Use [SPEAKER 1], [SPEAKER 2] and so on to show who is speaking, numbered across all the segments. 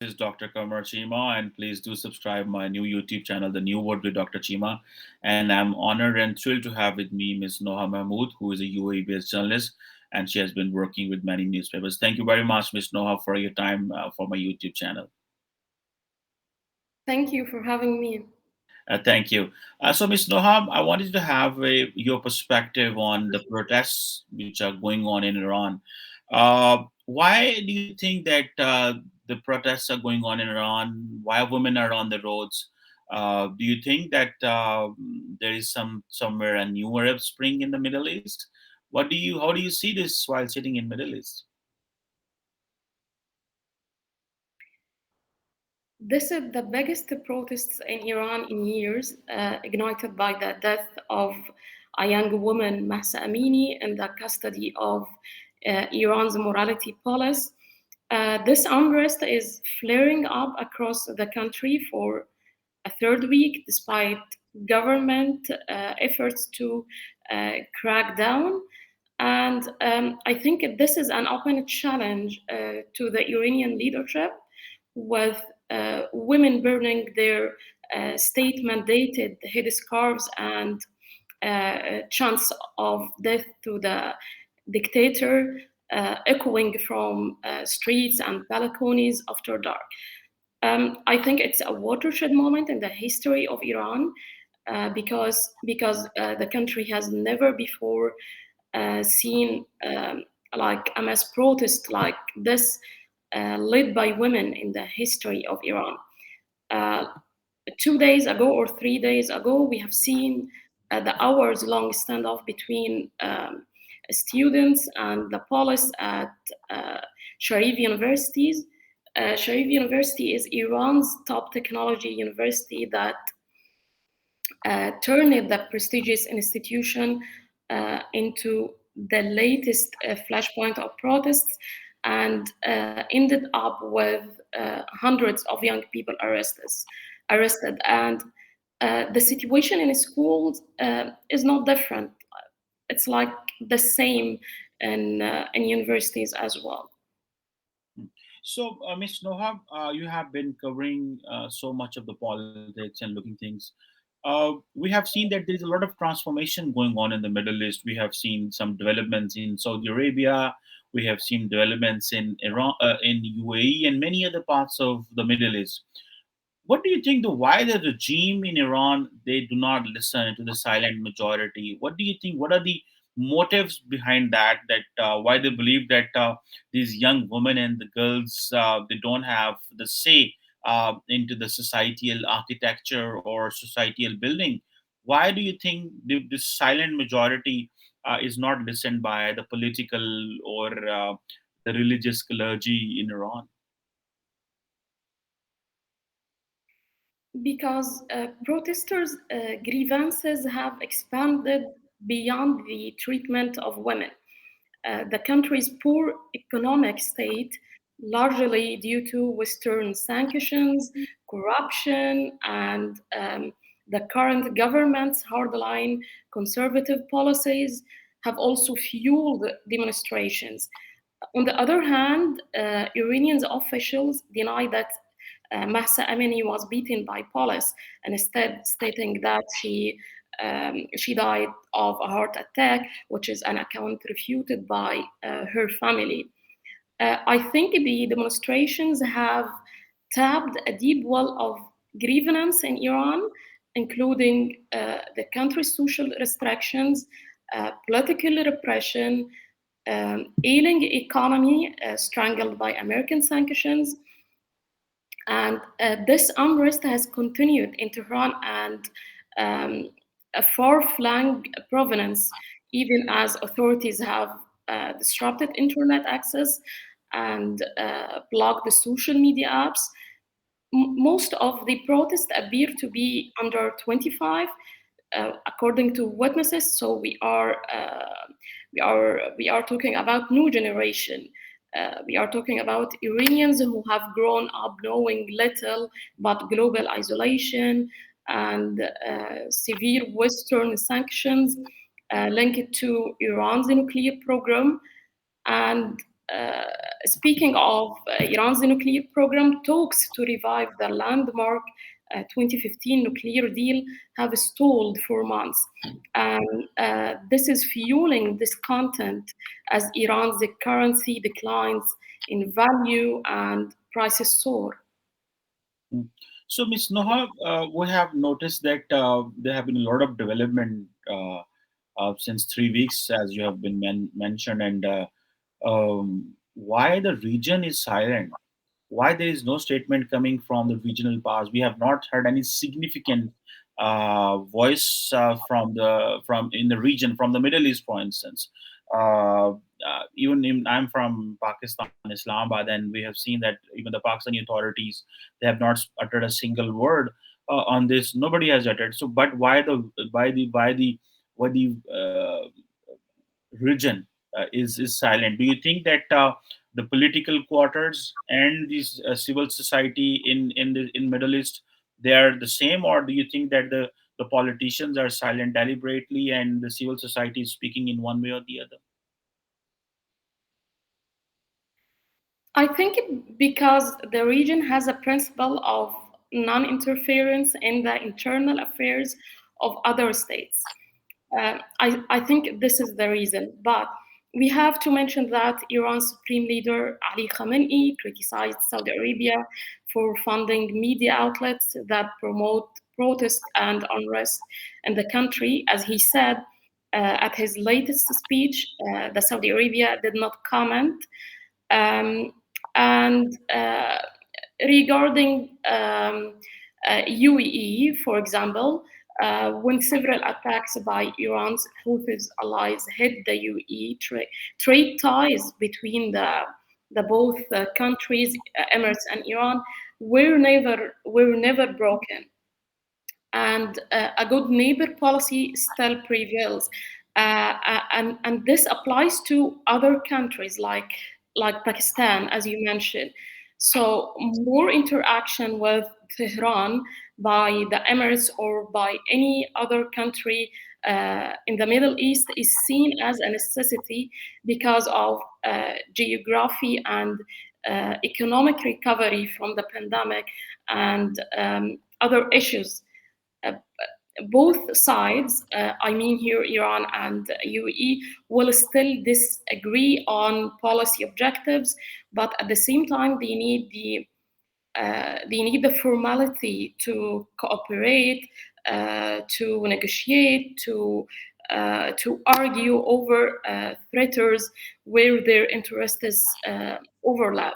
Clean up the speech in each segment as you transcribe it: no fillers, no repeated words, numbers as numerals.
[SPEAKER 1] is Dr. Qamar Cheema, and please do subscribe my new YouTube channel, The New World with Dr. Cheema. And I'm honored and thrilled to have with me Ms. Noha Mahmood, who is a UAE-based journalist, and she has been working with many newspapers. Thank you very much, Ms. Noha, for your time for my YouTube channel.
[SPEAKER 2] Thank you for having me.
[SPEAKER 1] Thank you. So, Ms. Noham, I wanted to have your perspective on the protests which are going on in Iran. Why do you think that the protests are going on in Iran? Why women are on the roads? Do you think that there is somewhere a new Arab Spring in the Middle East? How do you see this while sitting in Middle East?
[SPEAKER 2] This is the biggest protests in Iran in years, ignited by the death of a young woman, Mahsa Amini, in the custody of Iran's morality police. This unrest is flaring up across the country for a third week, despite government efforts to crack down. And I think this is an open challenge to the Iranian leadership, with women burning their state mandated headscarves and chants of death to the dictator echoing from streets and balconies after dark. I think it's a watershed moment in the history of Iran, because the country has never before seen like a mass protest like this, led by women in the history of Iran. Uh, 2 days ago or 3 days ago, we have seen the hours long standoff between students and the police at uh, Sharif universities. Sharif University is Iran's top technology university that turned the prestigious institution into the latest flashpoint of protests, and ended up with hundreds of young people arrested. And the situation in schools is not different. It's like the same in universities as well.
[SPEAKER 1] So, Ms. Nohab, you have been covering so much of the politics and looking things. We have seen that there is a lot of transformation going on in the Middle East. We have seen some developments in Saudi Arabia. We have seen developments in Iran, in UAE, and many other parts of the Middle East. What do you think? Why the regime in Iran they do not listen to the silent majority? What do you think? What are the motives behind that? That why they believe that these young women and the girls they don't have the say into the societal architecture or societal building? Why do you think this silent majority is not listened by the political or the religious clergy in Iran?
[SPEAKER 2] Because protesters' grievances have expanded beyond the treatment of women. The country's poor economic state, largely due to Western sanctions, corruption, and the current government's hardline conservative policies, have also fueled demonstrations. On the other hand, Iranian officials deny that Mahsa Amini was beaten by police, and instead stating that she died of a heart attack, which is an account refuted by her family. I think the demonstrations have tapped a deep well of grievance in Iran, including the country's social restrictions, political repression, ailing economy strangled by American sanctions, and this unrest has continued in Tehran and um, a far-flung province, even as authorities have disrupted internet access and blocked the social media apps. Most of the protests appear to be under 25, according to witnesses. So we are talking about new generation. We are talking about Iranians who have grown up knowing little but global isolation and severe Western sanctions linked to Iran's nuclear program. And uh, speaking of Iran's nuclear program, talks to revive the landmark 2015 nuclear deal have stalled for months. And this is fueling discontent as Iran's currency declines in value and prices soar.
[SPEAKER 1] Mm. So, Ms. Noha, we have noticed that there have been a lot of development since 3 weeks, as you have been mentioned, and why the region is silent, why there is no statement coming from the regional powers. We have not heard any significant voice from in the region, from the Middle East, for instance. I'm from Pakistan, Islamabad, and we have seen that even the Pakistani authorities, they have not uttered a single word on this. Nobody has uttered. So, but why the region is silent? Do you think that the political quarters and these civil society in Middle East, they are the same, or do you think that the politicians are silent deliberately and the civil society is speaking in one way or the other?
[SPEAKER 2] I think because the region has a principle of non interference in the internal affairs of other states. I think this is the reason. But we have to mention that Iran's supreme leader Ali Khamenei criticized Saudi Arabia for funding media outlets that promote protest and unrest in the country. As he said at his latest speech, the Saudi Arabia did not comment. Um, and regarding UAE, for example, when several attacks by Iran's Houthi allies hit the UAE, trade ties between the both countries, Emirates and Iran, were never broken, and a good neighbor policy still prevails. And this applies to other countries like Pakistan, as you mentioned. So more interaction with Tehran by the Emirates or by any other country in the Middle East is seen as a necessity because of geography and economic recovery from the pandemic and other issues. uh, Both sides, I mean here Iran and UAE, will still disagree on policy objectives, but at the same time they need the formality to cooperate, to negotiate, to argue over threats where their interests overlap.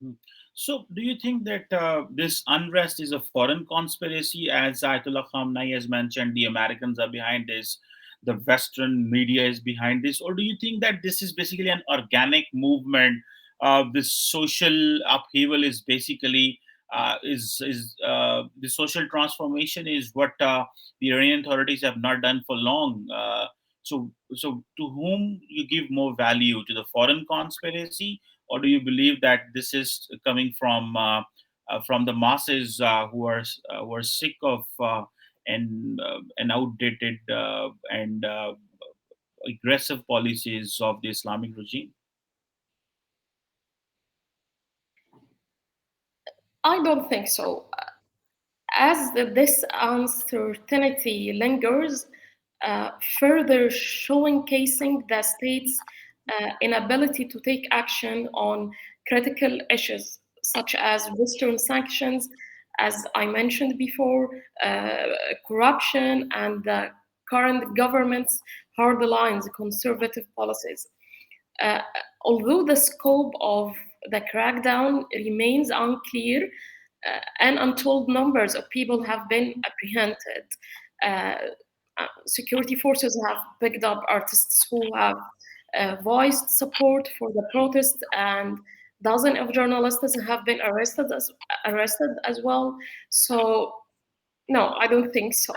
[SPEAKER 1] Hmm. So, do you think that this unrest is a foreign conspiracy, as Ayatollah Khamenei has mentioned? The Americans are behind this, the Western media is behind this, or do you think that this is basically an organic movement? This social upheaval is basically the social transformation is what the Iranian authorities have not done for long. So, to whom you give more value, to the foreign conspiracy, or do you believe that this is coming from the masses who are sick of and outdated and aggressive policies of the Islamic regime?
[SPEAKER 2] I don't think so. As this uncertainty lingers, uh, further showcasing the state's inability to take action on critical issues such as Western sanctions, as I mentioned before, corruption, and the current government's hard lines, conservative policies. Uh, Although the scope of the crackdown remains unclear, and untold numbers of people have been apprehended. Uh, Security forces have picked up artists who have voiced support for the protest, and dozens of journalists have been arrested as well. So no, I don't think so.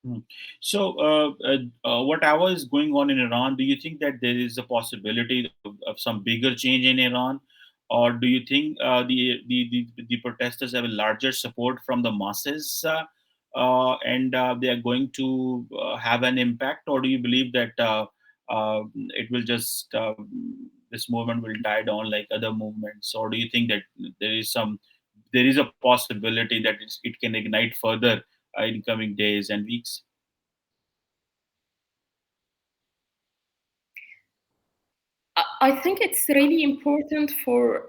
[SPEAKER 1] Hmm. So, whatever is going on in Iran, do you think that there is a possibility of some bigger change in Iran, or do you think the protesters have a larger support from the masses, and they are going to have an impact, or do you believe that it will just this movement will die down like other movements, or do you think that there is a possibility that it can ignite further in coming days and weeks?
[SPEAKER 2] I think it's really important for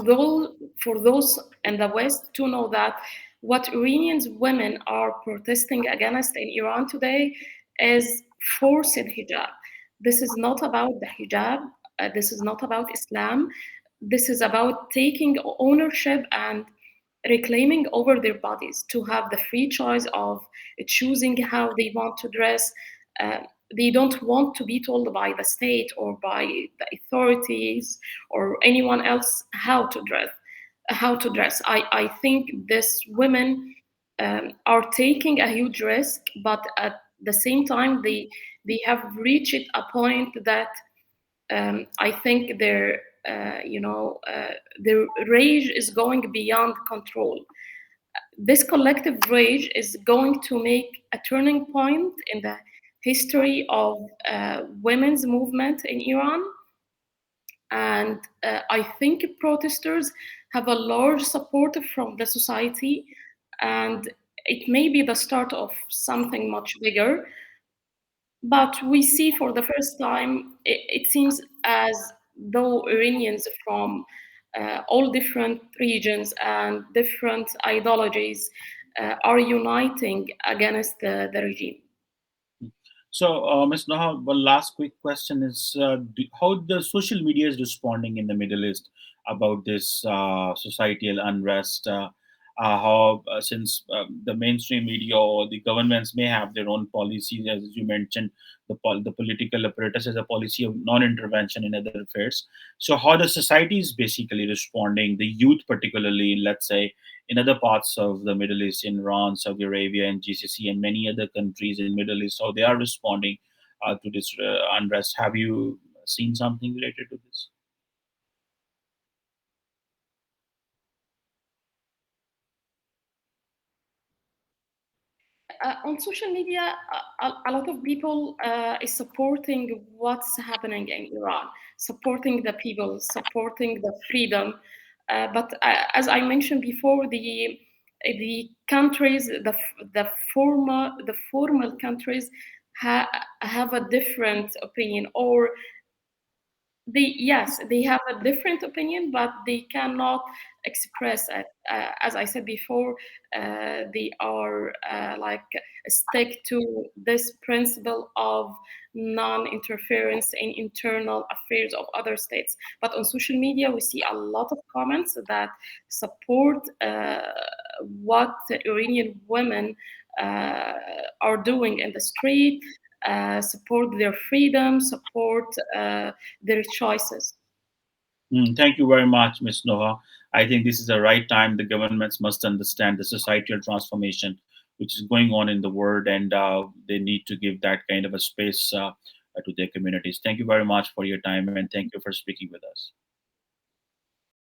[SPEAKER 2] those for those in the West to know that what Iranians women are protesting against in Iran today is forced hijab. This is not about the hijab. This is not about Islam. This is about taking ownership and reclaiming over their bodies to have the free choice of choosing how they want to dress. Uh, they don't want to be told by the state or by the authorities or anyone else how to dress. I think these women are taking a huge risk, but at the same time, they have reached a point that I think their rage is going beyond control. This collective rage is going to make a turning point in the history of women's movement in Iran. And I think protesters have a large support from the society, and it may be the start of something much bigger. But we see for the first time, it seems as though Iranians from all different regions and different ideologies are uniting against the regime.
[SPEAKER 1] So, Ms. Noha, one last quick question is how the social media is responding in the Middle East about this societal unrest? How, since the mainstream media or the governments may have their own policies, as you mentioned, the political apparatus has a policy of non-intervention in other affairs. So, how the society is basically responding, the youth particularly, let's say, in other parts of the Middle East, in Iran, Saudi Arabia, and GCC, and many other countries in Middle East, how they are responding to this unrest. Have you seen something related to this?
[SPEAKER 2] On social media, a lot of people is supporting what's happening in Iran, supporting the people, supporting the freedom. But as I mentioned before, the countries, the formal countries have a different opinion, or they have a different opinion, but they cannot express it. As I said before, they are like stick to this principle of non-interference in internal affairs of other states. But on social media, we see a lot of comments that support what the Iranian women uh, are doing in the street, support their freedom, support their choices.
[SPEAKER 1] Thank you very much, Ms. Noha. I think this is the right time. The governments must understand the societal transformation which is going on in the world, and they need to give that kind of a space to their communities. Thank you very much for your time, and thank you for speaking with us.